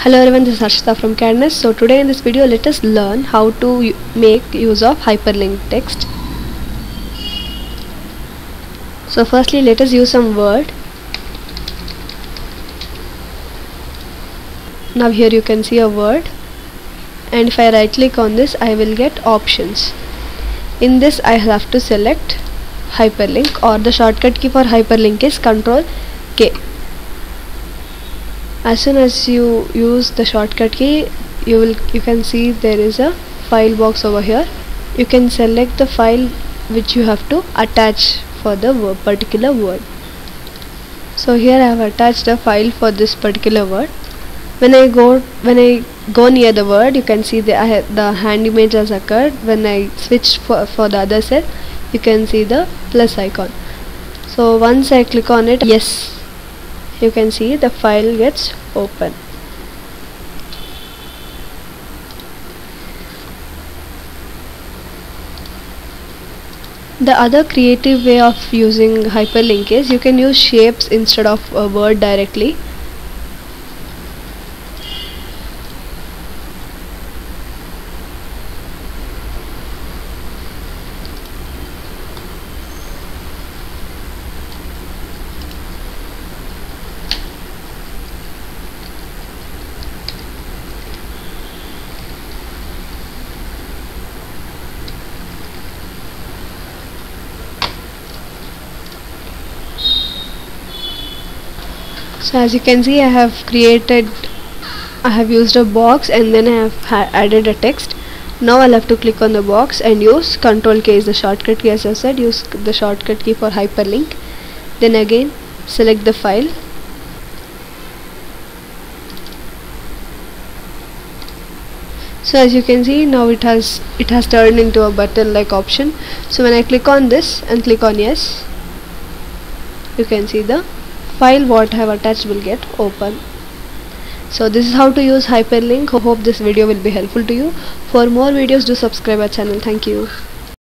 Hello everyone, this is Harshita from CAD NEST. So today in this video let us learn how to make use of hyperlink text. So firstly let us use some word. Now here you can see a word, and if I right click on this I will get options. In this I have to select hyperlink, or the shortcut key for hyperlink is Ctrl K. As soon as you use the shortcut key, you can see there is a file box over here. You can select the file which you have to attach for the particular word. So here I have attached a file for this particular word. When I go near the word, you can see the hand image has occurred. When I switch for the other cell, you can see the plus icon. So once I click on it, yes, you can see the file gets open. The other creative way of using hyperlink is you can use shapes instead of a word directly. So as you can see, I have used a box and then I have added a text. Now I'll have to click on the box and use Ctrl K is the shortcut key. As I said, use the shortcut key for hyperlink. Then again select the file. So as you can see, now it has turned into a button like option. So when I click on this and click on yes, you can see the file what I have attached will get open. So this is how to use hyperlink. Hope this video will be helpful to you. For more videos, do subscribe our channel. Thank you.